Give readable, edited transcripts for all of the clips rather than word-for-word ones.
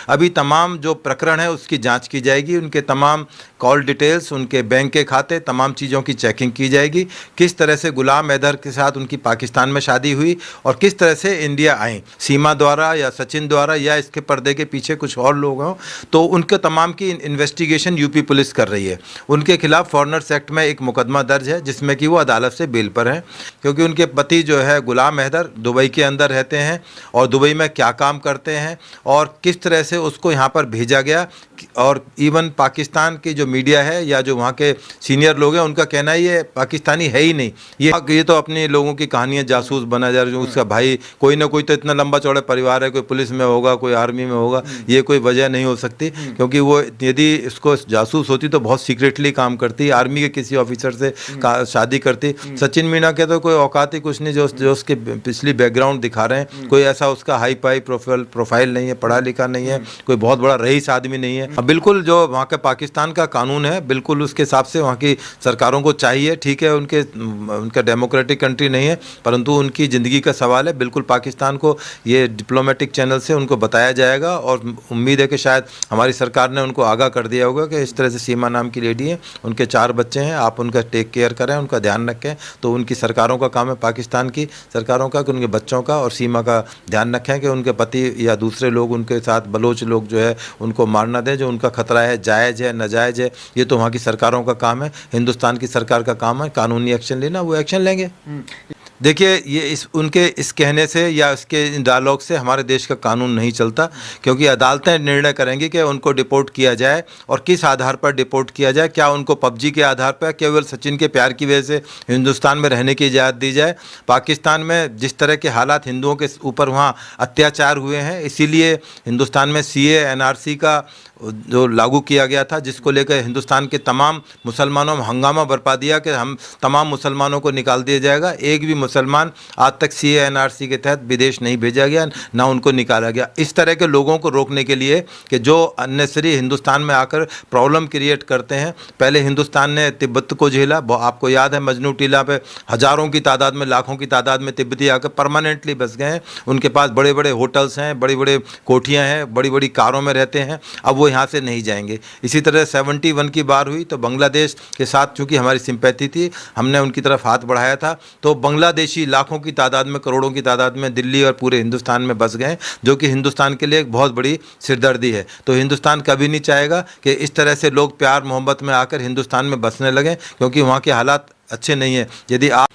अभी तमाम जो प्रकरण है उसकी जांच की जाएगी, उनके तमाम कॉल डिटेल्स, उनके बैंक के खाते, तमाम चीज़ों की चेकिंग की जाएगी। किस तरह से गुलाम हैदर के साथ उनकी पाकिस्तान में शादी हुई और किस तरह से इंडिया आई, सीमा द्वारा या सचिन द्वारा या इसके पर्दे के पीछे कुछ और लोग हों, तो उनके तमाम की इन्वेस्टिगेशन यूपी पुलिस कर रही है। उनके खिलाफ फॉरेनर्स एक्ट में एक मुकदमा दर्ज है जिसमें कि वो अदालत से बेल पर हैं, क्योंकि उनके पति जो है गुलाम हैदर दुबई के अंदर रहते हैं और दुबई में क्या काम करते हैं और किस तरह से उसको यहाँ पर भेजा गया। और इवन पाकिस्तान की जो मीडिया है या जो वहाँ के सीनियर लोग हैं उनका कहना है ये पाकिस्तानी है ही नहीं, ये तो अपने लोगों की कहानियाँ, जासूस बना जा रहा है। उसका भाई कोई ना कोई तो इतना लंबा चौड़ा परिवार है, कोई पुलिस में होगा, कोई आर्मी में होगा, ये कोई वजह नहीं हो सकती। क्योंकि वो यदि इसको जासूस होती तो बहुत सीक्रेटली काम करती, आर्मी के किसी ऑफिसर से शादी करती। सचिन मीना के तो कोई औकात ही कुछ नहीं, जो उसके पिछली बैकग्राउंड दिखा रहे हैं, कोई ऐसा उसका हाई पाई प्रोफाइल नहीं है, पढ़ा लिखा नहीं है, कोई बहुत बड़ा रईस आदमी नहीं है। बिल्कुल जो वहाँ का पाकिस्तान का कानून है बिल्कुल उसके हिसाब से वहाँ की सरकारों को चाहिए, ठीक है, उनका डेमोक्रेटिक कंट्री नहीं है परंतु उनकी ज़िंदगी का सवाल है। बिल्कुल पाकिस्तान को ये डिप्लोमेटिक चैनल से उनको बताया जाएगा और उम्मीद है कि शायद हमारी सरकार ने उनको आगाह कर दिया होगा कि इस तरह से सीमा नाम की लेडी है, उनके 4 बच्चे हैं, आप उनका टेक केयर करें, उनका ध्यान रखें। तो उनकी सरकारों का काम है, पाकिस्तान की सरकारों का, कि उनके बच्चों का और सीमा का ध्यान रखें कि उनके पति या दूसरे लोग उनके साथ बलोच लोग जो है उनको मारना दें। जो उनका खतरा है जायज़ है नाजायज़ है, ये तो वहाँ की सरकारों का काम है। हिंदुस्तान की सरकार का काम है कानूनी एक्शन लेना, वो एक्शन लेंगे। देखिए ये उनके इस कहने से या इसके डायलॉग से हमारे देश का कानून नहीं चलता, क्योंकि अदालतें निर्णय करेंगी कि उनको डिपोर्ट किया जाए और किस आधार पर डिपोर्ट किया जाए। क्या उनको पबजी के आधार पर, केवल सचिन के प्यार की वजह से हिंदुस्तान में रहने की इजाज़त दी जाए? पाकिस्तान में जिस तरह के हालात हिंदुओं के ऊपर वहाँ अत्याचार हुए हैं, इसीलिए हिंदुस्तान में CA NRC का जो लागू किया गया था, जिसको लेकर हिंदुस्तान के तमाम मुसलमानों में हंगामा बरपा दिया कि हम तमाम मुसलमानों को निकाल दिया जाएगा। एक भी मुसलमान आज तक CA NRC के तहत विदेश नहीं भेजा गया, ना उनको निकाला गया। इस तरह के लोगों को रोकने के लिए कि जो अननेसरी हिंदुस्तान में आकर प्रॉब्लम क्रिएट करते हैं। पहले हिंदुस्तान ने तिब्बत को झेला, आपको याद है मजनू टीला पे हज़ारों की तादाद में, लाखों की तादाद में तिब्बती आकर परमानेंटली बस गए हैं। उनके पास बड़े बड़े होटल्स हैं, बड़ी बड़ी कोठियाँ हैं, बड़ी बड़ी कारों में रहते हैं। अब वो यहाँ से नहीं जाएंगे। इसी तरह 71 की बार हुई तो बांग्लादेश के साथ चूंकि हमारी सिंपैथी थी, हमने उनकी तरफ हाथ बढ़ाया था, तो बांग्लादेशी लाखों की तादाद में, करोड़ों की तादाद में दिल्ली और पूरे हिंदुस्तान में बस गए, जो कि हिंदुस्तान के लिए एक बहुत बड़ी सिरदर्दी है। तो हिंदुस्तान कभी नहीं चाहेगा कि इस तरह से लोग प्यार मोहब्बत में आकर हिंदुस्तान में बसने लगें, क्योंकि वहाँ के हालात अच्छे नहीं हैं। यदि आप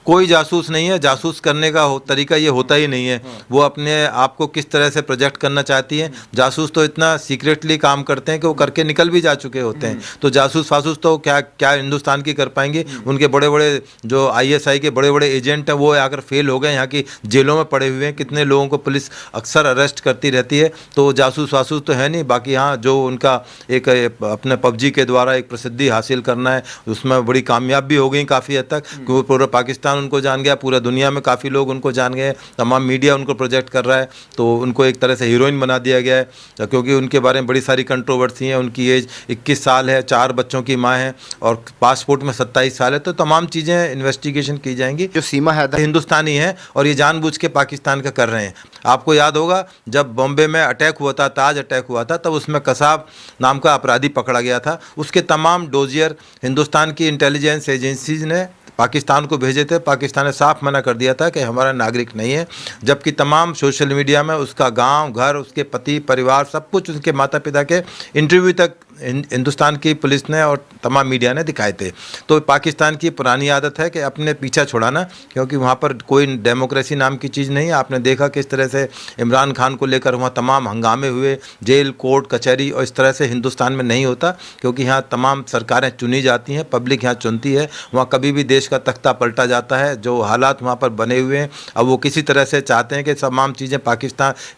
कोई जासूस नहीं है, जासूस करने का तरीका ये होता ही नहीं है। वो अपने आप को किस तरह से प्रोजेक्ट करना चाहती हैं। जासूस तो इतना सीक्रेटली काम करते हैं कि वो करके निकल भी जा चुके होते हैं। तो जासूस फासूस तो क्या क्या हिंदुस्तान की कर पाएंगे। उनके बड़े बड़े जो ISI के बड़े बड़े एजेंट हैं वो आकर फेल हो गए, यहाँ की जेलों में पड़े हुए हैं। कितने लोगों को पुलिस अक्सर अरेस्ट करती रहती है। तो जासूस वासूस तो है नहीं। बाकी हाँ, जो उनका एक अपने PUBG के द्वारा एक प्रसिद्धि हासिल करना है, उसमें बड़ी कामयाब भी हो गई काफ़ी हद तक। क्योंकि पूरा पाकिस्तान उनको जान गया, पूरा दुनिया में काफ़ी लोग उनको जान गए, तमाम मीडिया उनको प्रोजेक्ट कर रहा है। तो उनको एक तरह से हीरोइन बना दिया गया है, क्योंकि उनके बारे में बड़ी सारी कंट्रोवर्सी है। उनकी एज 21 साल है, 4 बच्चों की माँ है और पासपोर्ट में 27 साल है। तो तमाम चीज़ें इन्वेस्टिगेशन की जाएंगी। जो सीमा हैदर हिंदुस्तानी है और ये जानबूझ के पाकिस्तान का कर रहे हैं। आपको याद होगा जब बॉम्बे में अटैक हुआ था, ताज अटैक हुआ था, तब उसमें कसाब नाम का अपराधी पकड़ा गया था। उसके तमाम डोजियर हिंदुस्तान की इंटेलिजेंस एजेंसीज ने पाकिस्तान को भेजे थे। पाकिस्तान ने साफ मना कर दिया था कि हमारा नागरिक नहीं है, जबकि तमाम सोशल मीडिया में उसका गांव, घर, उसके पति, परिवार, सब कुछ, उसके माता पिता के इंटरव्यू तक हिंदुस्तान की पुलिस ने और तमाम मीडिया ने दिखाए थे। तो पाकिस्तान की पुरानी आदत है कि अपने पीछा छुड़ाना, क्योंकि वहाँ पर कोई डेमोक्रेसी नाम की चीज़ नहीं है। आपने देखा किस तरह से इमरान खान को लेकर वहाँ तमाम हंगामे हुए, जेल, कोर्ट, कचहरी, और इस तरह से हिंदुस्तान में नहीं होता, क्योंकि यहाँ तमाम सरकारें चुनी जाती हैं, पब्लिक यहाँ चुनती है। वहाँ कभी भी देश का तख्ता पलटा जाता है। जो हालात वहाँ पर बने हुए हैं, अब वो किसी तरह से चाहते हैं कि तमाम चीज़ें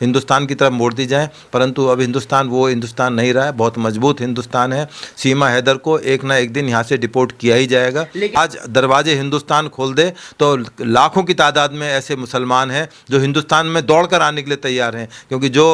हिंदुस्तान की तरफ मोड़ दी जाएँ, परंतु अब हिंदुस्तान वो हिंदुस्तान नहीं रहा है। बहुत मजबूत हिंदुस्तान है। सीमा हैदर को एक ना एक दिन यहाँ से डिपोर्ट किया ही जाएगा। आज दरवाजे हिंदुस्तान खोल दे तो लाखों की तादाद में ऐसे मुसलमान हैं जो हिंदुस्तान में दौड़कर आने के लिए तैयार हैं, क्योंकि जो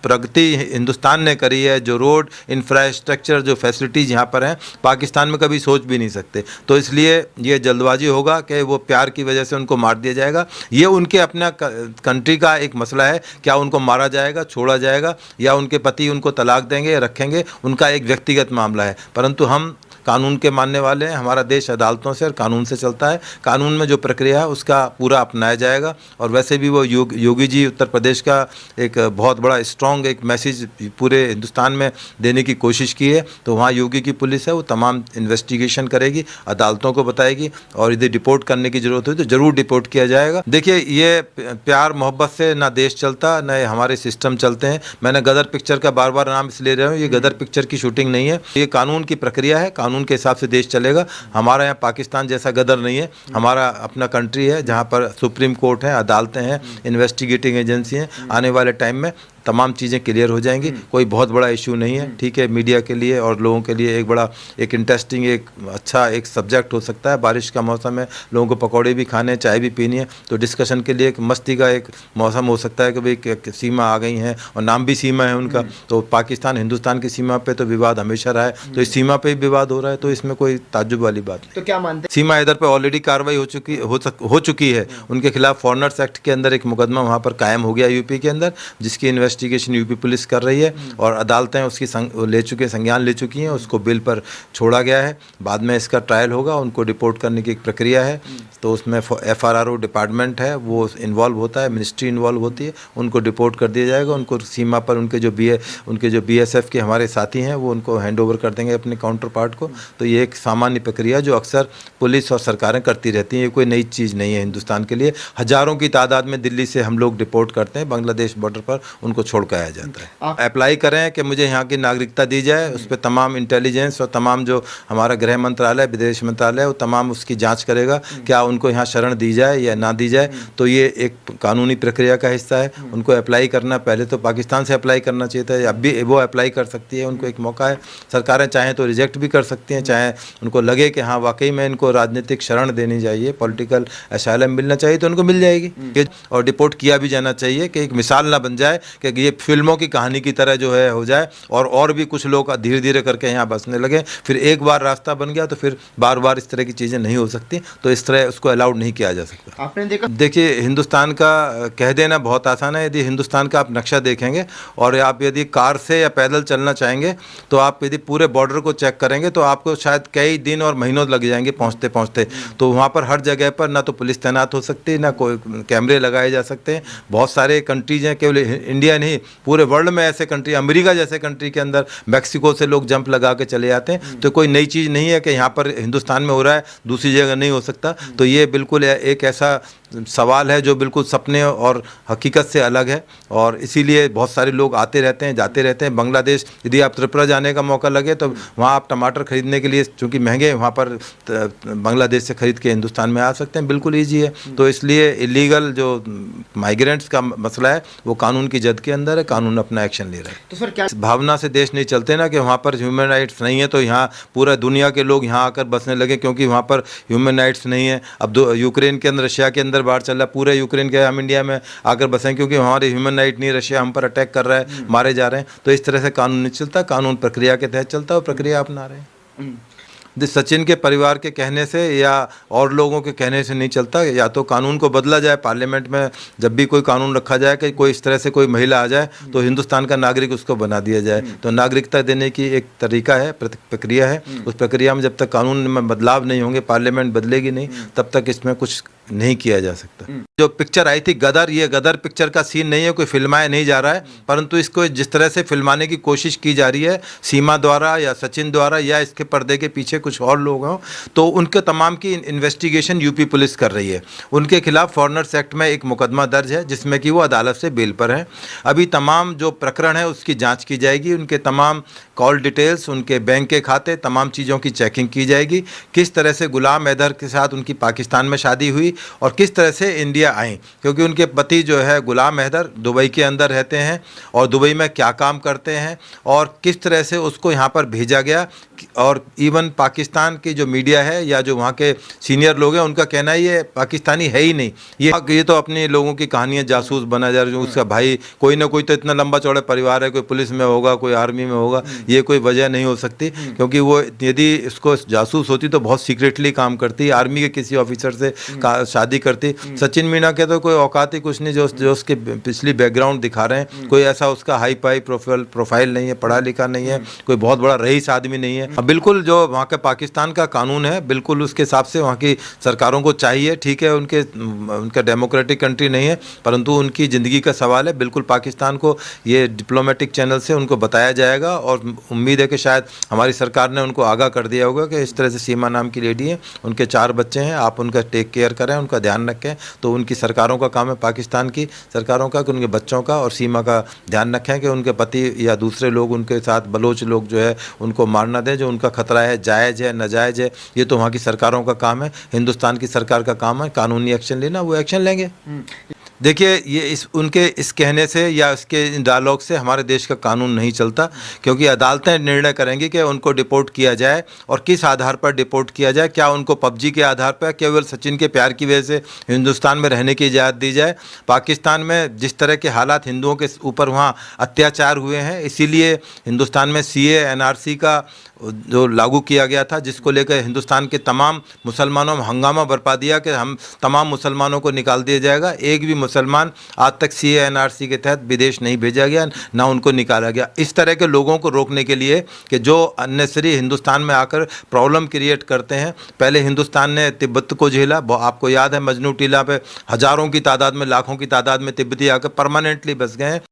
प्रगति हिंदुस्तान ने करी है, जो रोड इंफ्रास्ट्रक्चर, जो फैसिलिटीज़ यहाँ पर हैं, पाकिस्तान में कभी सोच भी नहीं सकते। तो इसलिए ये जल्दबाजी होगा कि वो प्यार की वजह से उनको मार दिया जाएगा। ये उनके अपना कंट्री का एक मसला है, क्या उनको मारा जाएगा, छोड़ा जाएगा, या उनके पति उनको तलाक देंगे या रखेंगे, उनका एक व्यक्तिगत मामला है। परंतु हम कानून के मानने वाले हैं, हमारा देश अदालतों से और कानून से चलता है। कानून में जो प्रक्रिया है उसका पूरा अपनाया जाएगा। और वैसे भी वो योगी जी उत्तर प्रदेश का एक बहुत बड़ा स्ट्रॉन्ग एक मैसेज पूरे हिंदुस्तान में देने की कोशिश की है। तो वहाँ योगी की पुलिस है, वो तमाम इन्वेस्टिगेशन करेगी, अदालतों को बताएगी, और यदि डिपोर्ट करने की ज़रूरत हुई तो ज़रूर डिपोर्ट किया जाएगा। देखिए, ये प्यार मोहब्बत से ना देश चलता, न हमारे सिस्टम चलते हैं। मैंने गदर पिक्चर का बार बार नाम इसलिए ले रहा हूँ, ये गदर पिक्चर की शूटिंग नहीं है, ये कानून की प्रक्रिया है। कानून के हिसाब से देश चलेगा। हमारा यहाँ पाकिस्तान जैसा गदर नहीं है, हमारा अपना कंट्री है जहाँ पर सुप्रीम कोर्ट है, अदालतें हैं, इन्वेस्टिगेटिंग एजेंसी हैं। आने वाले टाइम में तमाम चीज़ें क्लियर हो जाएंगी। कोई बहुत बड़ा इशू नहीं है, ठीक है। मीडिया के लिए और लोगों के लिए एक बड़ा एक इंटरेस्टिंग एक अच्छा एक सब्जेक्ट हो सकता है। बारिश का मौसम है, लोगों को पकौड़े भी खाने हैं, चाय भी पीनी है, तो डिस्कशन के लिए एक मस्ती का एक मौसम हो सकता है कि भाई सीमा आ गई है, और नाम भी सीमा है उनका। तो पाकिस्तान हिंदुस्तान की सीमा पे तो विवाद हमेशा रहा है, तो इस सीमा पे ही विवाद हो रहा है, तो इसमें कोई ताज्जुब वाली बात नहीं। तो क्या मानते हैं, सीमा इधर पे ऑलरेडी कार्रवाई हो चुकी है। उनके खिलाफ फॉरेनर्स एक्ट के अंदर एक मुकदमा वहाँ पर कायम हो गया यूपी के अंदर, जिसकी इन्वेस्टिगेशन यूपी पुलिस कर रही है, और अदालतें उसकी संज्ञान ले चुकी हैं। उसको बिल पर छोड़ा गया है, बाद में इसका ट्रायल होगा, उनको डिपोर्ट करने की एक प्रक्रिया है। तो उसमें FRRO डिपार्टमेंट है, वो इन्वॉल्व होता है, मिनिस्ट्री इन्वॉल्व होती है, उनको डिपोर्ट कर दिया जाएगा। उनको सीमा पर उनके जो BSF के हमारे साथी हैं, वो उनको हैंड ओवर कर देंगे अपने काउंटर पार्ट को। तो ये एक सामान्य प्रक्रिया जो अक्सर पुलिस और सरकारें करती रहती हैं, ये कोई नई चीज़ नहीं है हिंदुस्तान के लिए। हज़ारों की तादाद में दिल्ली से हम लोग डिपोर्ट करते हैं, बांग्लादेश बॉर्डर पर उनको छोड़ कर आया जाता है। अप्लाई करें कि मुझे यहाँ की नागरिकता दी जाए, उस पर तमाम इंटेलिजेंस और तमाम जो हमारा गृह मंत्रालय, विदेश मंत्रालय, वो तमाम उसकी जांच करेगा, क्या उनको यहाँ शरण दी जाए या ना दी जाए। तो ये एक कानूनी प्रक्रिया का हिस्सा है। उनको अप्लाई करना, पहले तो पाकिस्तान से अप्लाई करना चाहिए था, अब भी वो अप्लाई कर सकती है, उनको एक मौका है। सरकारें चाहें तो रिजेक्ट भी कर सकती हैं, चाहे उनको लगे कि हाँ वाकई में इनको राजनीतिक शरण देनी चाहिए, पॉलिटिकल असाइलम मिलना चाहिए, तो उनको मिल जाएगी। और डिपोर्ट किया भी जाना चाहिए कि एक मिसाल ना बन जाए कि ये फिल्मों की कहानी की तरह जो है हो जाए, और भी कुछ लोग धीरे धीरे करके यहाँ बसने लगे। फिर एक बार रास्ता बन गया तो फिर बार बार इस तरह की चीज़ें नहीं हो सकती, तो इस तरह उसको अलाउड नहीं किया जा सकता। आपने देखा, देखिए, हिंदुस्तान का कह देना बहुत आसान है। यदि हिंदुस्तान का आप नक्शा देखेंगे और आप यदि कार से या पैदल चलना चाहेंगे, तो आप यदि पूरे बॉर्डर को चेक करेंगे तो आपको शायद कई दिन और महीनों लग जाएंगे पहुँचते पहुँचते। तो वहाँ पर हर जगह पर ना तो पुलिस तैनात हो सकती है, ना कोई कैमरे लगाए जा सकते हैं। बहुत सारे कंट्रीज हैं, केवल इंडिया नहीं, पूरे वर्ल्ड में ऐसे कंट्री, अमेरिका जैसे कंट्री के अंदर मैक्सिको से लोग जंप लगा के चले आते हैं। तो कोई नई चीज़ नहीं है कि यहाँ पर हिंदुस्तान में हो रहा है दूसरी जगह नहीं हो सकता। तो ये बिल्कुल एक ऐसा सवाल है जो बिल्कुल सपने और हकीकत से अलग है, और इसीलिए बहुत सारे लोग आते रहते हैं, जाते रहते हैं। बांग्लादेश, यदि आप त्रिपुरा जाने का मौका लगे तो वहाँ आप टमाटर खरीदने के लिए, चूँकि महंगे, वहाँ पर बांग्लादेश से खरीद के हिंदुस्तान में आ सकते हैं, बिल्कुल ईजी है। तो इसलिए इलीगल जो माइग्रेंट्स का मसला है वो कानून की जद के अंदर है, कानून अपना एक्शन ले रहा है। तो सर क्या भावना से देश नहीं चलते ना कि वहाँ पर ह्यूमन राइट्स नहीं है तो यहाँ पूरा दुनिया के लोग यहाँ आकर बसने लगे, क्योंकि वहाँ पर ह्यूमन राइट्स नहीं है। अब यूक्रेन के अंदर, रशिया के अंदर बाढ़ चल रहा है, पूरे यूक्रेन के हम इंडिया में आकर बसें क्योंकि हमारे ह्यूमन राइट नहीं, रशिया हम पर अटैक कर रहा है, मारे जा रहे हैं। तो इस तरह से कानून नहीं चलता, कानून प्रक्रिया के तहत चलता है और प्रक्रिया अपना रहे हैं। सचिन के परिवार के कहने से या और लोगों के कहने से नहीं चलता। या तो कानून को बदला जाए, पार्लियामेंट में जब भी कोई कानून रखा जाए कि कोई इस तरह से कोई महिला आ जाए तो हिंदुस्तान का नागरिक उसको बना दिया जाए। तो नागरिकता देने की एक तरीका है, प्रक्रिया है। उस प्रक्रिया में जब तक कानून में बदलाव नहीं होंगे, पार्लियामेंट बदलेगी नहीं, तब तक इसमें कुछ नहीं किया जा सकता। जो पिक्चर आई थी गदर, ये गदर पिक्चर का सीन नहीं है, कोई फिल्माया नहीं जा रहा है, परंतु इसको जिस तरह से फिल्माने की कोशिश की जा रही है सीमा द्वारा या सचिन द्वारा या इसके पर्दे के पीछे कुछ और लोग हों, तो उनके तमाम की इन्वेस्टिगेशन यूपी पुलिस कर रही है। उनके खिलाफ फॉरेनर्स एक्ट में एक मुकदमा दर्ज है जिसमें कि वो अदालत से बेल पर हैं। अभी तमाम जो प्रकरण है उसकी जांच की जाएगी, उनके तमाम कॉल डिटेल्स, उनके बैंक के खाते, तमाम चीज़ों की चेकिंग की जाएगी। किस तरह से गुलाम हैदर के साथ उनकी पाकिस्तान में शादी हुई और किस तरह से इंडिया आई, क्योंकि उनके पति जो है गुलाम हैदर दुबई के अंदर रहते हैं और दुबई में क्या काम करते हैं और किस तरह से उसको यहाँ पर भेजा गया। और इवन पाकिस्तान की जो मीडिया है या जो वहाँ के सीनियर लोग हैं उनका कहना है ये पाकिस्तानी है ही नहीं, ये तो अपने लोगों की कहानियाँ जासूस बना जा रही है। उसका भाई कोई ना कोई तो इतना लंबा चौड़ा परिवार है, कोई पुलिस में होगा, कोई आर्मी में होगा, ये कोई वजह नहीं हो सकती। क्योंकि वो यदि इसको जासूस होती तो बहुत सीक्रेटली काम करती, आर्मी के किसी ऑफिसर से शादी करती। सचिन मीना के तो कोई औकात ही कुछ नहीं, जो उसके पिछली बैकग्राउंड दिखा रहे हैं, कोई ऐसा उसका हाई पाई प्रोफाइल नहीं है, पढ़ा लिखा नहीं है, कोई बहुत बड़ा रईस आदमी नहीं है। बिल्कुल जो वहाँ का पाकिस्तान का कानून है बिल्कुल उसके हिसाब से वहाँ की सरकारों को चाहिए, ठीक है उनका डेमोक्रेटिक कंट्री नहीं है परंतु उनकी ज़िंदगी का सवाल है। बिल्कुल पाकिस्तान को ये डिप्लोमेटिक चैनल से उनको बताया जाएगा और उम्मीद है कि शायद हमारी सरकार ने उनको आगाह कर दिया होगा कि इस तरह से सीमा नाम की लेडी है, उनके 4 बच्चे हैं, आप उनका टेक केयर करें, उनका ध्यान रखें। तो उनकी सरकारों का काम है, पाकिस्तान की सरकारों का, कि उनके बच्चों का और सीमा का ध्यान रखें कि उनके पति या दूसरे लोग उनके साथ बलोच लोग जो है उनको मारना दें। जो उनका खतरा है जायज़ है नाजायज़ है ये तो वहाँ की सरकारों का काम है। हिंदुस्तान की सरकार का काम है कानूनी एक्शन लेना, वो एक्शन लेंगे। देखिए ये उनके इस कहने से या इसके डायलॉग से हमारे देश का कानून नहीं चलता, क्योंकि अदालतें निर्णय करेंगी कि उनको डिपोर्ट किया जाए और किस आधार पर डिपोर्ट किया जाए। क्या उनको पबजी के आधार पर केवल सचिन के प्यार की वजह से हिंदुस्तान में रहने की इजाज़त दी जाए? पाकिस्तान में जिस तरह के हालात हिंदुओं के ऊपर वहाँ अत्याचार हुए हैं, इसीलिए हिंदुस्तान में CA NRC का जो लागू किया गया था, जिसको लेकर हिंदुस्तान के तमाम मुसलमानों में हंगामा बरपा दिया कि हम तमाम मुसलमानों को निकाल दिया जाएगा। एक भी मुसलमान आज तक CA NRC के तहत विदेश नहीं भेजा गया, ना उनको निकाला गया। इस तरह के लोगों को रोकने के लिए कि जो अननेसरी हिंदुस्तान में आकर प्रॉब्लम क्रिएट करते हैं। पहले हिंदुस्तान ने तिब्बत को झेला, आपको याद है मजनू टीला पे हज़ारों की तादाद में, लाखों की तादाद में तिब्बती आकर परमानेंटली बस गए हैं।